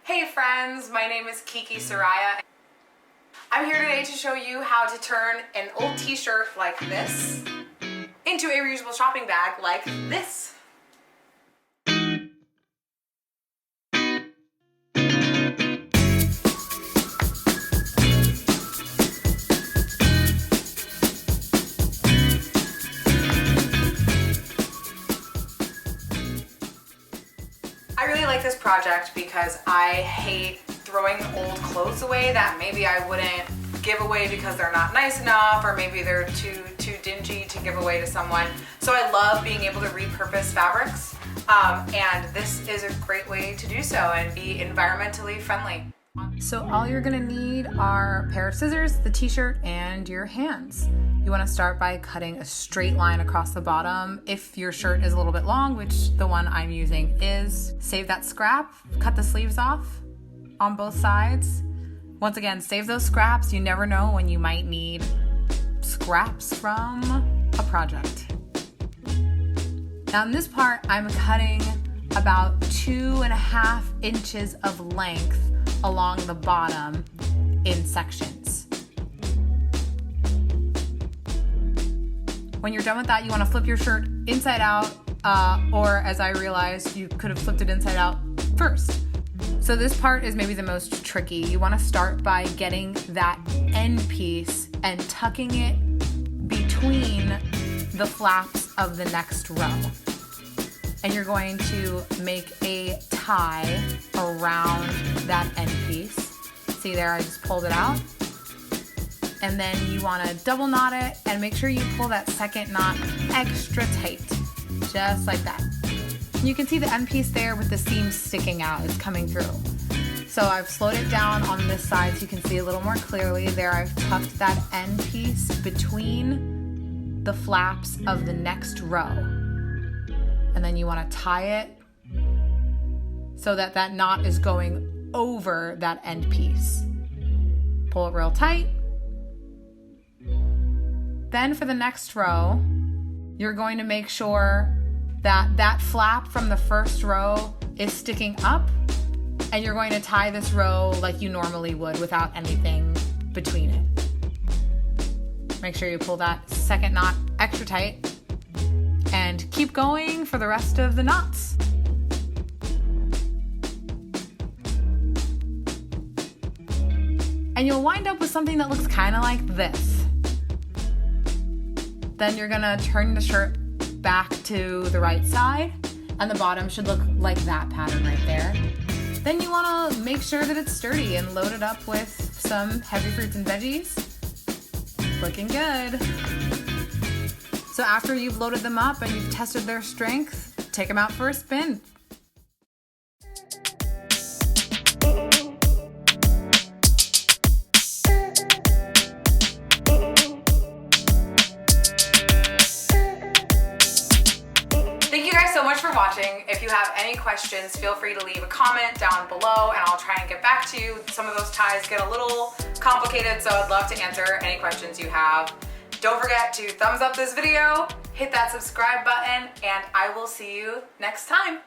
Hey friends, my name is Kiki Soraya. I'm here today to show you how to turn an old t-shirt like this into a reusable shopping bag like this. I really like this project because I hate throwing old clothes away that maybe I wouldn't give away because they're not nice enough, or maybe they're too dingy to give away to someone. So I love being able to repurpose fabrics, and this is a great way to do so and be environmentally friendly. So all you're gonna need are a pair of scissors, the t-shirt, and your hands. You wanna start by cutting a straight line across the bottom. If your shirt is a little bit long, which the one I'm using is, save that scrap, cut the sleeves off on both sides. Once again, save those scraps. You never know when you might need scraps from a project. Now in this part, I'm cutting about 2.5 inches of length along the bottom in sections. When you're done with that, you want to flip your shirt inside out, or as I realized, you could have flipped it inside out first. So this part is maybe the most tricky. You want to start by getting that end piece and tucking it between the flaps of the next row. And you're going to make a tie around that end piece. See there, I just pulled it out. And then you want to double knot it and make sure you pull that second knot extra tight, just like that. You can see the end piece there with the seam sticking out, it's coming through. So I've slowed it down on this side so you can see a little more clearly. There I've tucked that end piece between the flaps of the next row. And then you want to tie it so that that knot is going over that end piece. Pull it real tight. Then for the next row, you're going to make sure that that flap from the first row is sticking up, and you're going to tie this row like you normally would without anything between it. Make sure you pull that second knot extra tight and keep going for the rest of the knots. And you'll wind up with something that looks kind of like this. Then you're gonna turn the shirt back to the right side, and the bottom should look like that pattern right there. Then you wanna make sure that it's sturdy and load it up with some heavy fruits and veggies. Looking good. So after you've loaded them up and you've tested their strength, take them out for a spin. Thank you guys so much for watching. If you have any questions, feel free to leave a comment down below and I'll try and get back to you. Some of those ties get a little complicated, so I'd love to answer any questions you have. Don't forget to thumbs up this video, hit that subscribe button, and I will see you next time.